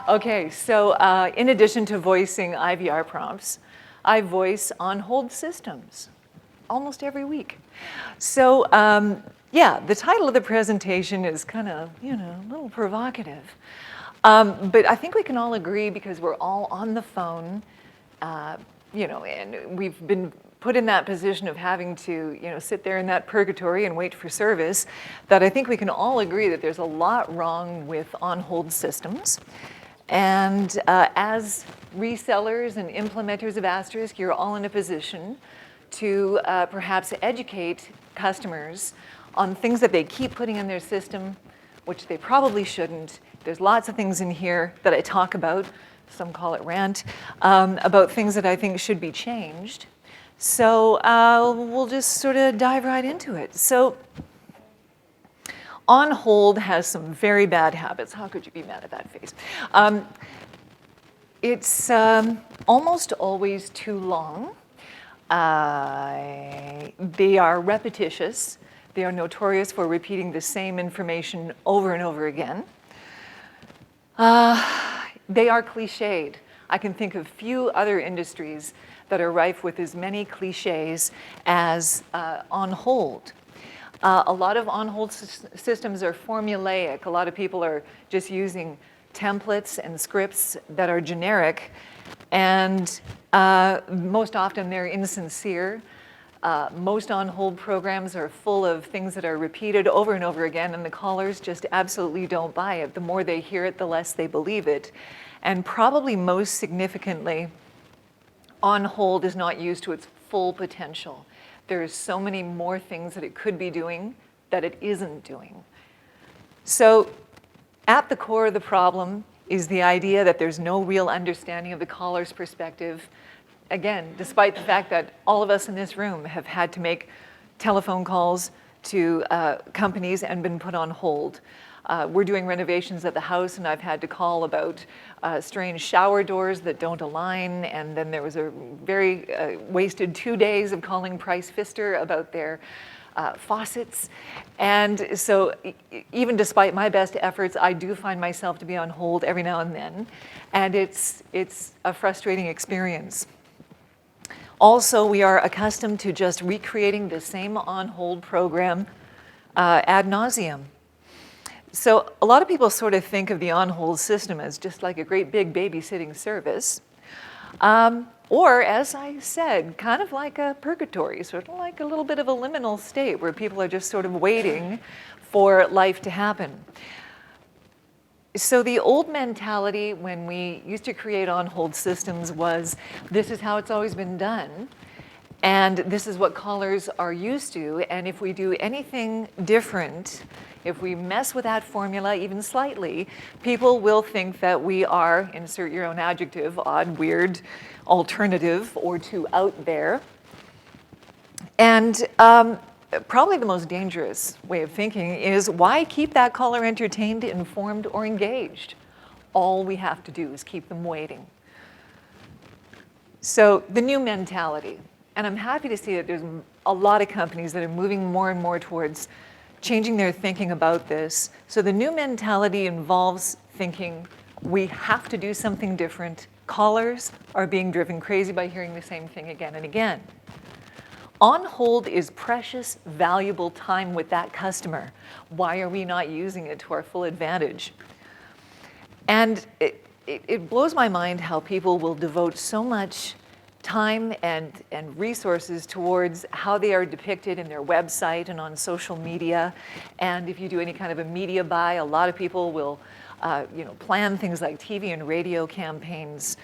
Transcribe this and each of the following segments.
Okay, so in addition to voicing IVR prompts, I voice on-hold systems almost every week. So yeah, the title of the presentation is kind of, a little provocative. But I think we can all agree, because we're all on the phone, and we've been put in that position of having to, sit there in that purgatory and wait for service, that I think we can all agree that there's a lot wrong with on-hold systems. And as resellers and implementers of Asterisk, you're all in a position to perhaps educate customers on things that they keep putting in their system, which they probably shouldn't. There's lots of things in here that I talk about, some call it rant, about things that I think should be changed. So we'll just sort of dive right into it. So on hold has some very bad habits. How could you be mad at that face? It's almost always too long. They are repetitious. They are notorious for repeating the same information over and over again. They are cliched. I can think of few other industries that are rife with as many cliches as on hold. A lot of on-hold systems are formulaic. A lot of people are just using templates and scripts that are generic, and most often they're insincere. Most on-hold programs are full of things that are repeated over and over again, and the callers just absolutely don't buy it. The more they hear it, the less they believe it. And probably most significantly, on-hold is not used to its full potential. There's so many more things that it could be doing that it isn't doing. So at the core of the problem is the idea that there's no real understanding of the caller's perspective. Again, despite the fact that all of us in this room have had to make telephone calls to companies and been put on hold. We're doing renovations at the house, and I've had to call about strange shower doors that don't align, and then there was a very wasted 2 days of calling Price Pfister about their faucets. And so even despite my best efforts, I do find myself to be on hold every now and then, and it's a frustrating experience. Also, we are accustomed to just recreating the same on-hold program ad nauseum. So a lot of people sort of think of the on-hold system as just like a great big babysitting service. Or, as I said, kind of like a purgatory, sort of like a little bit of a liminal state where people are just sort of waiting for life to happen. So the old mentality when we used to create on-hold systems was, this is how it's always been done, and this is what callers are used to, and if we do anything different, if we mess with that formula even slightly, people will think that we are, insert your own adjective, odd, weird, alternative, or too out there. And probably the most dangerous way of thinking is, why keep that caller entertained, informed, or engaged? All we have to do is keep them waiting. So the new mentality, and I'm happy to see that there's a lot of companies that are moving more and more towards changing their thinking about this. So the new mentality involves thinking we have to do something different. Callers are being driven crazy by hearing the same thing again and again. On hold is precious, valuable time with that customer. Why are we not using it to our full advantage? And it blows my mind how people will devote so much time and resources towards how they are depicted in their website and on social media. And if you do any kind of a media buy, a lot of people will plan things like TV and radio campaigns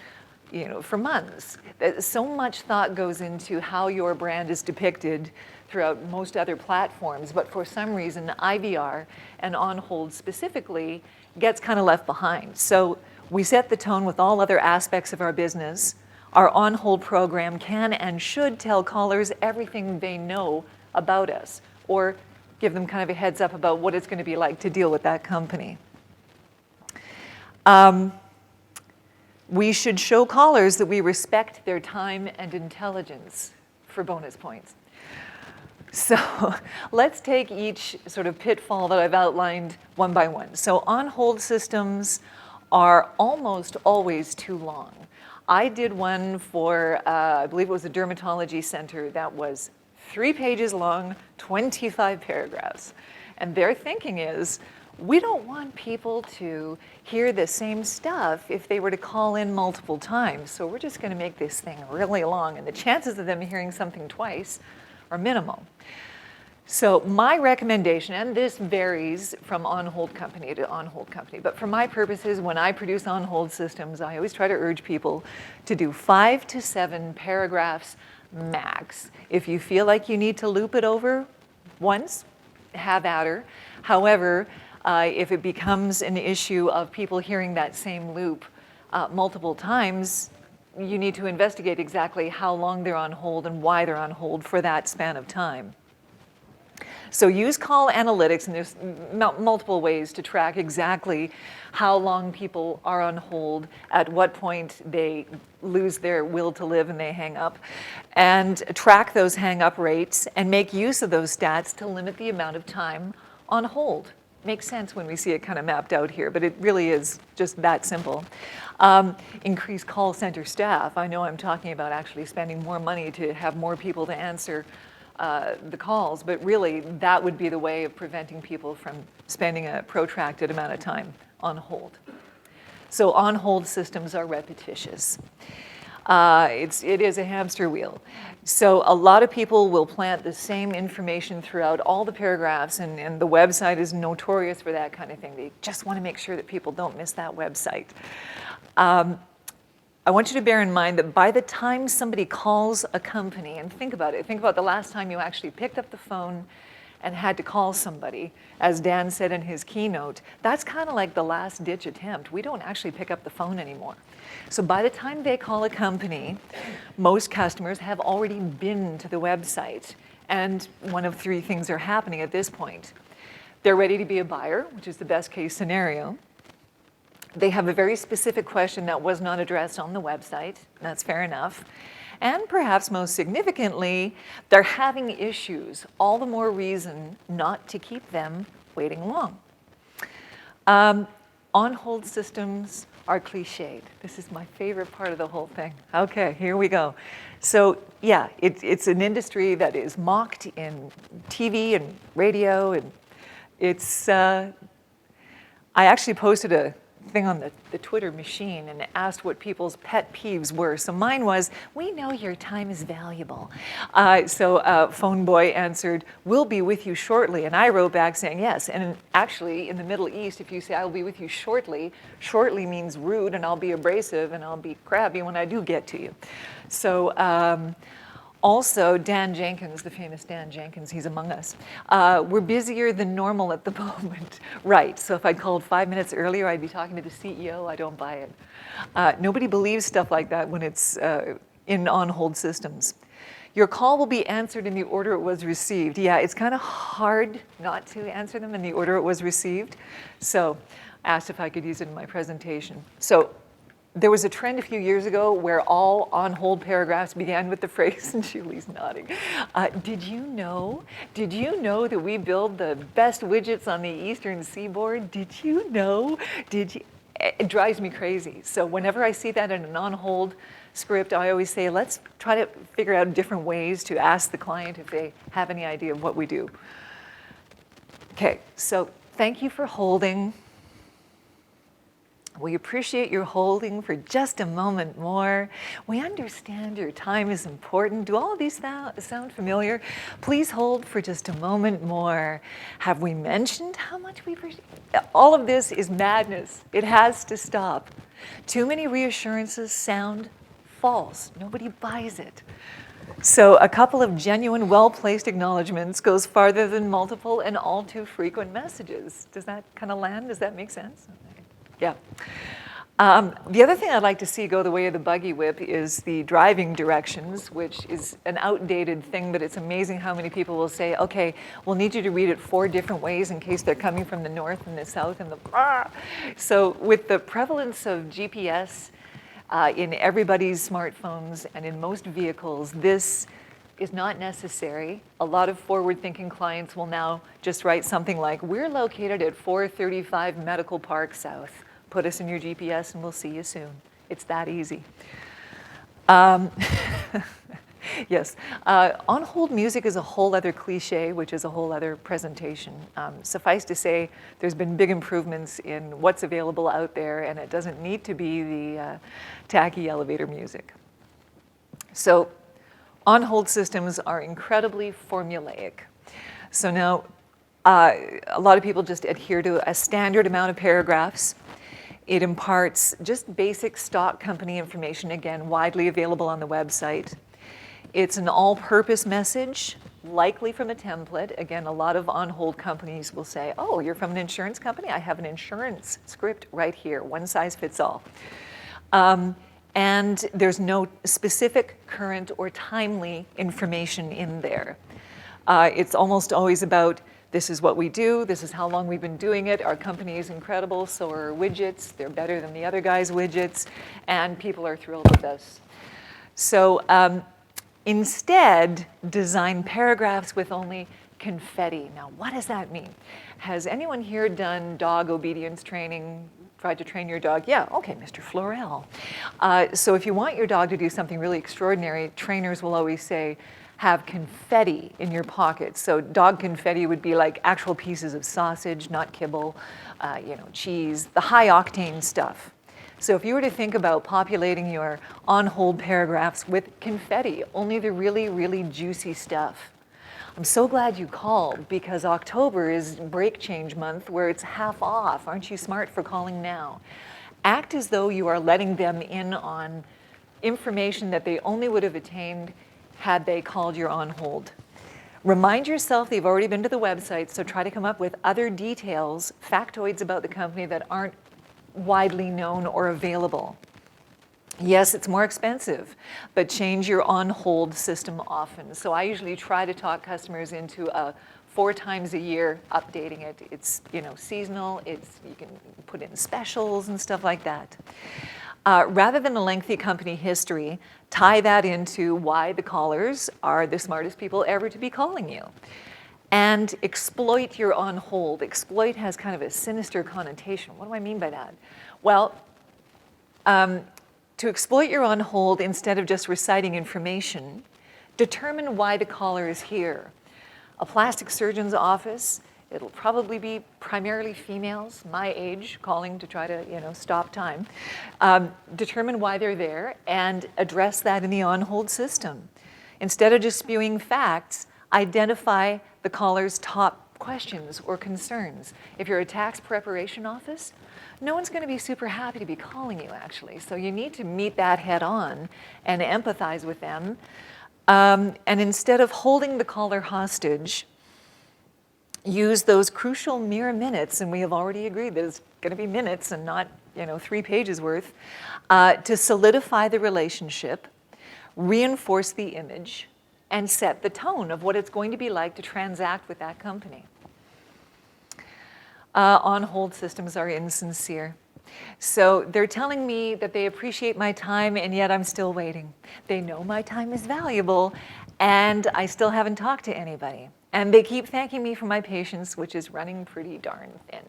for months. So much thought goes into how your brand is depicted throughout most other platforms, but for some reason, IVR and on-hold specifically gets kind of left behind. So we set the tone with all other aspects of our business. Our on-hold program can and should tell callers everything they know about us, or give them kind of a heads up about what it's going to be like to deal with that company. We should show callers that we respect their time and intelligence for bonus points. So let's take each sort of pitfall that I've outlined one by one. So on-hold systems are almost always too long. I did one for, I believe it was a dermatology center that was 3 pages long, 25 paragraphs. And their thinking is, we don't want people to hear the same stuff if they were to call in multiple times. So we're just going to make this thing really long. And the chances of them hearing something twice are minimal. So my recommendation, and this varies from on-hold company to on-hold company, but for my purposes, when I produce on-hold systems, I always try to urge people to do 5 to 7 paragraphs max. If you feel like you need to loop it over once, have at her. However, if it becomes an issue of people hearing that same loop multiple times, you need to investigate exactly how long they're on hold and why they're on hold for that span of time. So use call analytics, and there's multiple ways to track exactly how long people are on hold, at what point they lose their will to live and they hang up, and track those hang up rates and make use of those stats to limit the amount of time on hold. Makes sense when we see it kind of mapped out here, but it really is just that simple. Increase call center staff. I know I'm talking about actually spending more money to have more people to answer the calls, but really that would be the way of preventing people from spending a protracted amount of time on hold. So on-hold systems are repetitious. It is a hamster wheel. So a lot of people will plant the same information throughout all the paragraphs, and the website is notorious for that kind of thing. They just want to make sure that people don't miss that website. I want you to bear in mind that by the time somebody calls a company, and think about it, think about the last time you actually picked up the phone and had to call somebody, as Dan said in his keynote, that's kind of like the last ditch attempt. We don't actually pick up the phone anymore. So by the time they call a company, most customers have already been to the website. And one of 3 things are happening at this point. They're ready to be a buyer, which is the best case scenario. They have a very specific question that was not addressed on the website. That's fair enough. And perhaps most significantly, they're having issues. All the more reason not to keep them waiting long. On-hold systems are cliched. This is my favorite part of the whole thing. Okay, here we go. So yeah, it's an industry that is mocked in TV and radio, and it's, I actually posted a thing on the Twitter machine and asked what people's pet peeves were. So mine was, we know your time is valuable. So phone boy answered, we'll be with you shortly. And I wrote back saying yes. And actually in the Middle East, if you say I'll be with you shortly, shortly means rude, and I'll be abrasive and I'll be crabby when I do get to you. So also, Dan Jenkins, the famous Dan Jenkins, he's among us. We're busier than normal at the moment. Right, so if I'd called 5 minutes earlier, I'd be talking to the CEO. I don't buy it. Nobody believes stuff like that when it's in on-hold systems. Your call will be answered in the order it was received. Yeah, it's kind of hard not to answer them in the order it was received. So I asked if I could use it in my presentation. So there was a trend a few years ago where all on-hold paragraphs began with the phrase, and Julie's nodding, did you know that we build the best widgets on the Eastern Seaboard? Did you know? It drives me crazy. So whenever I see that in an on-hold script, I always say, let's try to figure out different ways to ask the client if they have any idea of what we do. Okay, so thank you for holding. We appreciate your holding for just a moment more. We understand your time is important. Do all of these sound familiar? Please hold for just a moment more. Have we mentioned how much we appreciate? All of this is madness. It has to stop. Too many reassurances sound false. Nobody buys it. So a couple of genuine, well-placed acknowledgments goes farther than multiple and all too frequent messages. Does that kind of land? Does that make sense? Yeah. The other thing I'd like to see go the way of the buggy whip is the driving directions, which is an outdated thing, but it's amazing how many people will say, okay, we'll need you to read it 4 different ways in case they're coming from the north and the south and the So with the prevalence of GPS in everybody's smartphones and in most vehicles, this is not necessary. A lot of forward-thinking clients will now just write something like, we're located at 435 Medical Park South. put us in your GPS and we'll see you soon. It's that easy. Yes, on-hold music is a whole other cliche, which is a whole other presentation. Suffice to say, there's been big improvements in what's available out there, and it doesn't need to be the tacky elevator music. So on-hold systems are incredibly formulaic. So now, a lot of people just adhere to a standard amount of paragraphs. It imparts just basic stock company information, again, widely available on the website. It's an all-purpose message, likely from a template. Again, a lot of on-hold companies will say, oh, you're from an insurance company? I have an insurance script right here, one size fits all. And there's no specific, current, or timely information in there. It's almost always about, this is what we do, this is how long we've been doing it, our company is incredible, so are our widgets, they're better than the other guy's widgets, and people are thrilled with us. So instead, design paragraphs with only confetti. Now, what does that mean? Has anyone here done dog obedience training, tried to train your dog? Yeah, okay, Mr. Florell. So if you want your dog to do something really extraordinary, trainers will always say, have confetti in your pocket. So dog confetti would be like actual pieces of sausage, not kibble, cheese, the high octane stuff. So if you were to think about populating your on-hold paragraphs with confetti, only the really, really juicy stuff. I'm so glad you called, because October is break change month where it's half off. Aren't you smart for calling now? Act as though you are letting them in on information that they only would have attained had they called your on-hold. Remind yourself they've already been to the website, so try to come up with other details, factoids about the company that aren't widely known or available. Yes, it's more expensive, but change your on-hold system often. So I usually try to talk customers into 4 times a year updating it. It's seasonal, you can put in specials and stuff like that. Rather than a lengthy company history, tie that into why the callers are the smartest people ever to be calling you. And exploit your on-hold. Exploit has kind of a sinister connotation. What do I mean by that? Well, to exploit your on-hold, instead of just reciting information, determine why the caller is here. A plastic surgeon's office, it'll probably be primarily females, my age, calling to try to stop time. Determine why they're there and address that in the on-hold system. Instead of just spewing facts, identify the caller's top questions or concerns. If you're a tax preparation office, no one's going to be super happy to be calling you, actually. So you need to meet that head on and empathize with them. And instead of holding the caller hostage, use those crucial mere minutes, and we have already agreed that it's going to be minutes and not 3 pages worth, to solidify the relationship, reinforce the image, and set the tone of what it's going to be like to transact with that company. On-hold systems are insincere. So they're telling me that they appreciate my time, and yet I'm still waiting. They know my time is valuable, and I still haven't talked to anybody. And they keep thanking me for my patience, which is running pretty darn thin.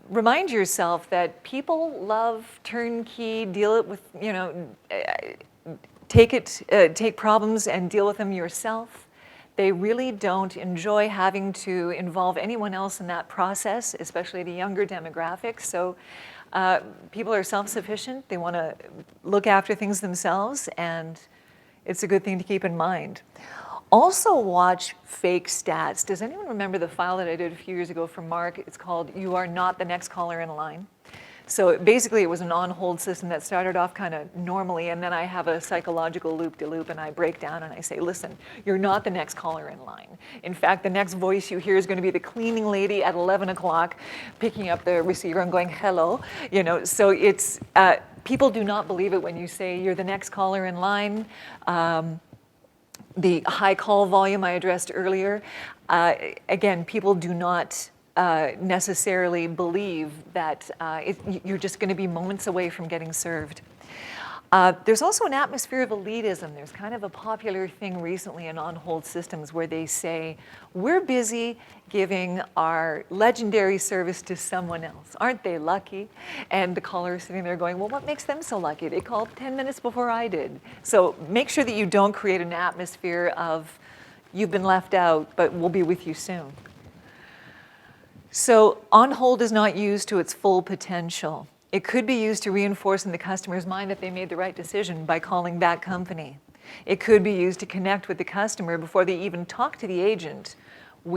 Remind yourself that people love turnkey, deal it with, take problems and deal with them yourself. They really don't enjoy having to involve anyone else in that process, especially the younger demographics. So people are self-sufficient. They want to look after things themselves, and it's a good thing to keep in mind. Also watch fake stats. Does anyone remember the file that I did a few years ago for Mark? It's called You Are Not the Next Caller in Line. So basically it was an on-hold system that started off kind of normally, and then I have a psychological loop-de-loop, and I break down and I say, listen, you're not the next caller in line. In fact, the next voice you hear is going to be the cleaning lady at 11 o'clock picking up the receiver and going, hello. So it's, people do not believe it when you say you're the next caller in line. The high call volume I addressed earlier, again, people do not necessarily believe that you're just going to be moments away from getting served. There's also an atmosphere of elitism. There's kind of a popular thing recently in on-hold systems where they say, we're busy giving our legendary service to someone else. Aren't they lucky? And the caller is sitting there going, well, what makes them so lucky? They called 10 minutes before I did. So make sure that you don't create an atmosphere of, you've been left out, but we'll be with you soon. So on-hold is not used to its full potential. It could be used to reinforce in the customer's mind that they made the right decision by calling that company. It could be used to connect with the customer before they even talk to the agent.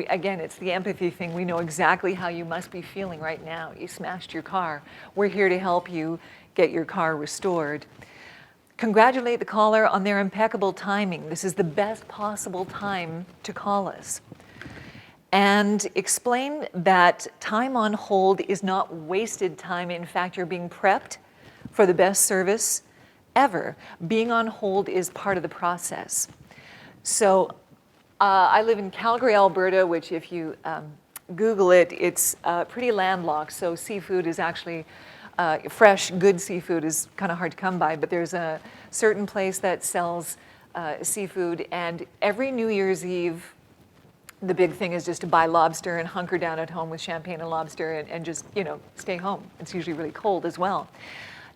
Again, it's the empathy thing. We know exactly how you must be feeling right now. You smashed your car. We're here to help you get your car restored. Congratulate the caller on their impeccable timing. This is the best possible time to call us. And explain that time on hold is not wasted time. In fact, you're being prepped for the best service ever. Being on hold is part of the process. So I live in Calgary, Alberta, which if you Google it, it's pretty landlocked. So seafood is actually, fresh, good seafood is kind of hard to come by, but there's a certain place that sells seafood, and every New Year's Eve, the big thing is just to buy lobster and hunker down at home with champagne and lobster and just, stay home. It's usually really cold as well.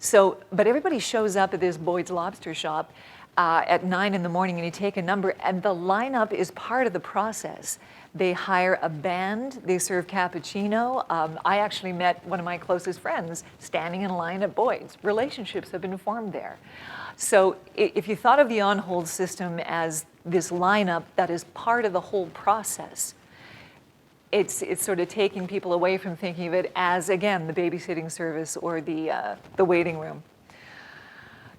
So, but everybody shows up at this Boyd's Lobster shop at 9 in the morning, and you take a number, and the lineup is part of the process. They hire a band, they serve cappuccino. I actually met one of my closest friends standing in line at Boyd's. Relationships have been formed there. So if you thought of the on-hold system as this lineup that is part of the whole process, it's sort of taking people away from thinking of it as, again, the babysitting service or the waiting room.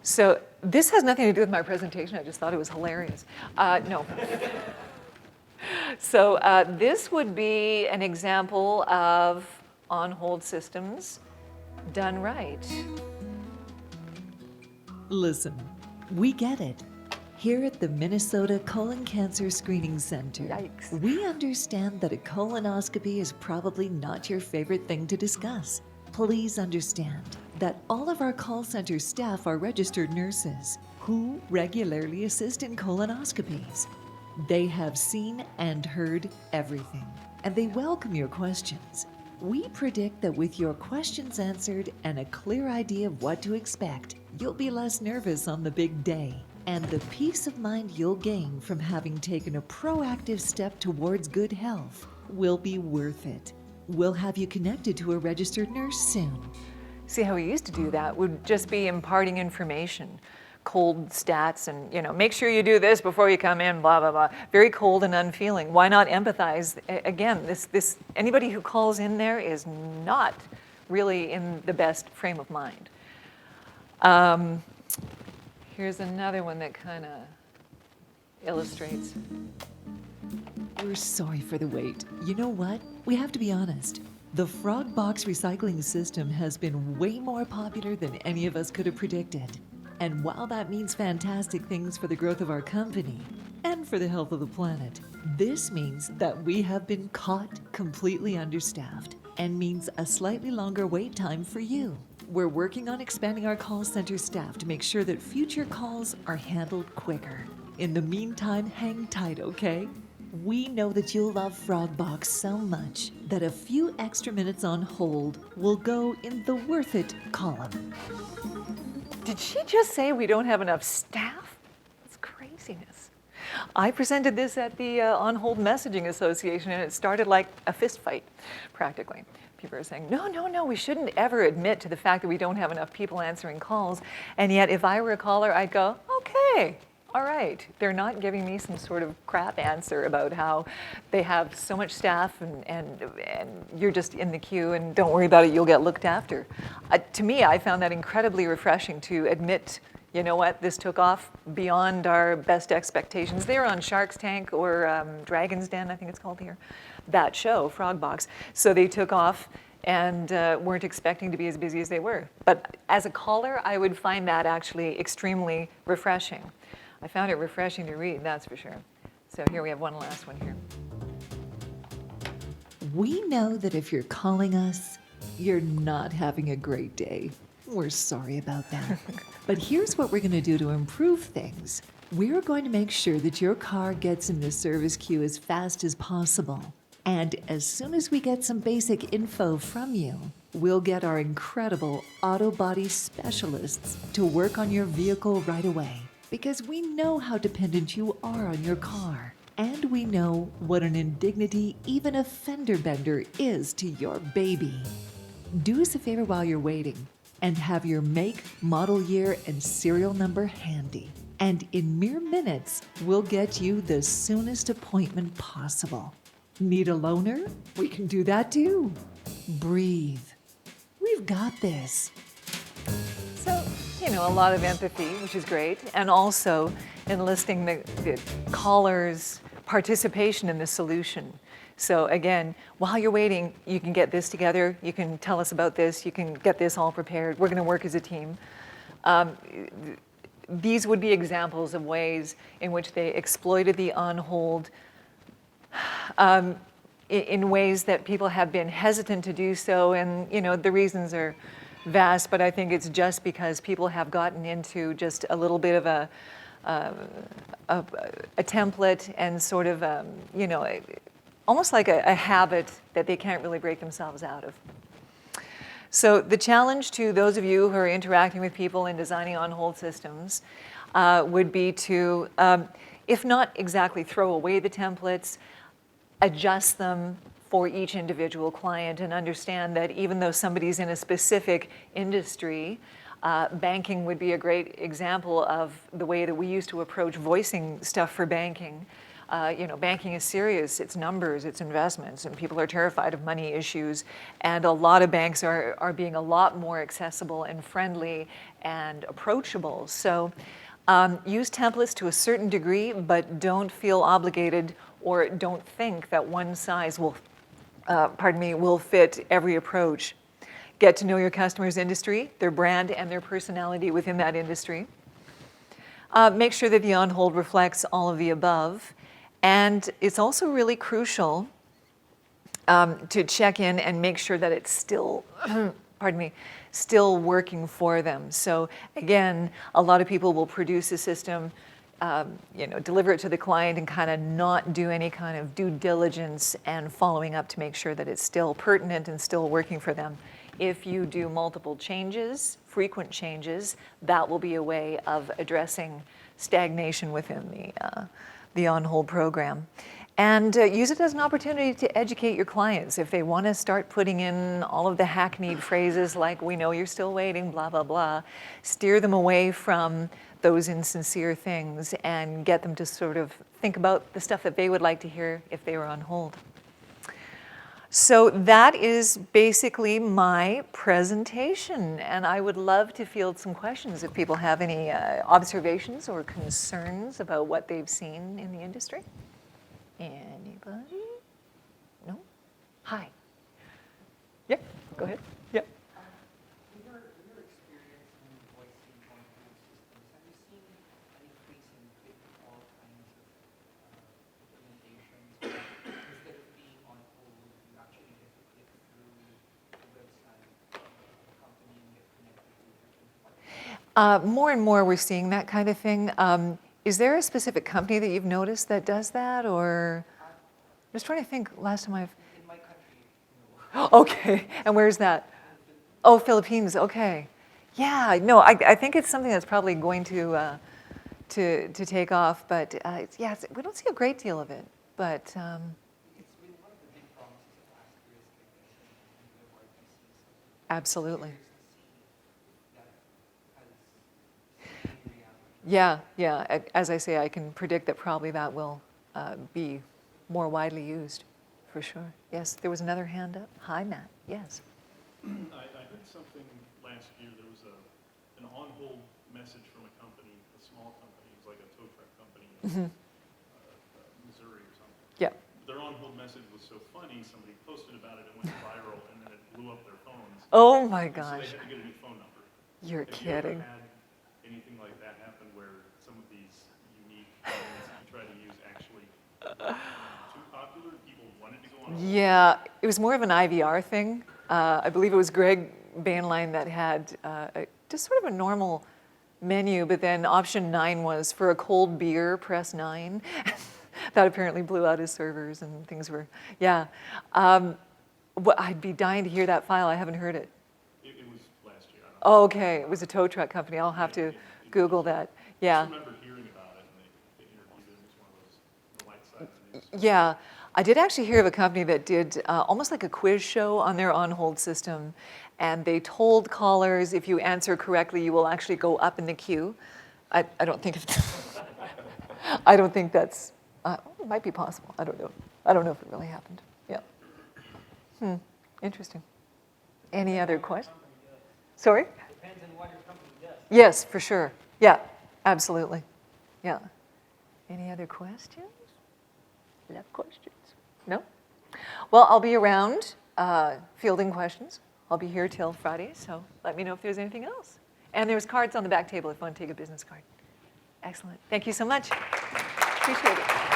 So this has nothing to do with my presentation. I just thought it was hilarious. No. So this would be an example of on-hold systems done right. Listen, we get it. Here at the Minnesota Colon Cancer Screening Center, Yikes. we understand that a colonoscopy is probably not your favorite thing to discuss. Please understand that all of our call center staff are registered nurses who regularly assist in colonoscopies. They have seen and heard everything, and they welcome your questions. We predict that with your questions answered and a clear idea of what to expect, you'll be less nervous on the big day. And the peace of mind you'll gain from having taken a proactive step towards good health will be worth it. We'll have you connected to a registered nurse soon. See, how we used to do that would just be imparting information, cold stats, and make sure you do this before you come in, blah, blah, blah. Very cold and unfeeling. Why not empathize? Again, this anybody who calls in there is not really in the best frame of mind. Here's another one that kind of illustrates. We're sorry for the wait. You know what? We have to be honest. The Frog Box recycling system has been way more popular than any of us could have predicted. And while that means fantastic things for the growth of our company and for the health of the planet, this means that we have been caught completely understaffed and means a slightly longer wait time for you. We're working on expanding our call center staff to make sure that future calls are handled quicker. In the meantime, hang tight, okay? We know that you'll love Frogbox so much that a few extra minutes on hold will go in the worth it column. Did she just say we don't have enough staff? That's craziness. I presented this at the On Hold Messaging Association, and it started like a fist fight, practically. People are saying, no, we shouldn't ever admit to the fact that we don't have enough people answering calls. And yet, if I were a caller, I'd go, okay, all right. They're not giving me some sort of crap answer about how they have so much staff and you're just in the queue and don't worry about it, you'll get looked after. To me, I found that incredibly refreshing to admit, you know what, this took off beyond our best expectations. They were on Shark's Tank or Dragon's Den, I think it's called here, that show, Frogbox. So they took off and weren't expecting to be as busy as they were. But as a caller, I would find that actually extremely refreshing. I found it refreshing to read, that's for sure. So here we have one last one here. We know that if you're calling us, you're not having a great day. We're sorry about that. But here's what we're going to do to improve things. We're going to make sure that your car gets in the service queue as fast as possible. And as soon as we get some basic info from you, we'll get our incredible auto body specialists to work on your vehicle right away. Because we know how dependent you are on your car. And we know what an indignity even a fender bender is to your baby. Do us a favor while you're waiting and have your make, model year, and serial number handy. And in mere minutes, we'll get you the soonest appointment possible. Need a loaner? We can do that too. Breathe. We've got this. So, a lot of empathy, which is great, and also enlisting the caller's participation in the solution. So again, while you're waiting, you can get this together, you can tell us about this, you can get this all prepared, we're going to work as a team. These would be examples of ways in which they exploited the on-hold in ways that people have been hesitant to do so, and the reasons are vast, but I think it's just because people have gotten into just a little bit of a template and sort of, almost like a habit that they can't really break themselves out of. So the challenge to those of you who are interacting with people and designing on-hold systems would be to, if not exactly throw away the templates, adjust them for each individual client and understand that even though somebody's in a specific industry, banking would be a great example of the way that we used to approach voicing stuff for banking. Banking is serious, it's numbers, it's investments, and people are terrified of money issues. And a lot of banks are being a lot more accessible and friendly and approachable. So use templates to a certain degree, but don't feel obligated or don't think that one size will fit every approach. Get to know your customer's industry, their brand, and their personality within that industry. Make sure that the on-hold reflects all of the above. And it's also really crucial to check in and make sure that it's still, still working for them. So again, a lot of people will produce a system, deliver it to the client and kind of not do any kind of due diligence and following up to make sure that it's still pertinent and still working for them. If you do multiple changes, frequent changes, that will be a way of addressing stagnation within the on-hold program. And use it as an opportunity to educate your clients. If they want to start putting in all of the hackneyed phrases like, we know you're still waiting, blah, blah, blah, steer them away from those insincere things and get them to sort of think about the stuff that they would like to hear if they were on hold. So that is basically my presentation, and I would love to field some questions if people have any observations or concerns about what they've seen in the industry. Anybody? No? Hi. Yeah, go ahead. Yeah. In your experience in voicing on-hold systems, have you seen an increase in all kinds of implementations? Instead of being on hold, you actually get to click through the website of the company and get connected to different departments? More and more we're seeing that kind of thing. Is there a specific company that you've noticed that does that, or? I'm just trying to think last time I've. In my country, Okay, and where's that? Oh, Philippines, okay. Yeah, no, I think it's something that's probably going to take off, but we don't see a great deal of it, but. It's been one of the big promises of Asterisk, I guess, and the RTC. Absolutely. That has Yeah. As I say, I can predict that probably that will be more widely used, for sure. Yes, there was another hand up. Hi, Matt. Yes. I heard something last year. There was an on-hold message from a company, a small company. It was like a tow truck company in Missouri or something. Yeah. Their on-hold message was so funny, somebody posted about it, it went viral, and then it blew up their phones. Oh my So they gosh. had to get a new phone number. You're Have kidding. you ever had anything like that happen where some of these unique things you try to use actually too popular? People wanted to go on hold? Yeah, it was more of an IVR thing. I believe it was Greg van line that had just sort of a normal menu, but then option 9 was for a cold beer, press 9. That apparently blew out his servers and things were, yeah. I'd be dying to hear that file. I haven't heard it. It was last year. Oh, okay, it was a tow truck company. I'll have to Google that. I Yeah. just remember hearing about it, and they interviewed him as one of those, the light side of the news. Yeah, I did actually hear of a company that did almost like a quiz show on their on-hold system, and they told callers if you answer correctly, you will actually go up in the queue. I don't think I don't think that's it might be possible. I don't know. I don't know if it really happened. Yeah. Interesting. Any other questions? Sorry? Depends on what your company does. Yes, for sure. Yeah, absolutely. Yeah. Any other questions? Love questions? No? Well, I'll be around fielding questions. I'll be here till Friday, so let me know if there's anything else. And there's cards on the back table if you want to take a business card. Excellent. Thank you so much. Appreciate it.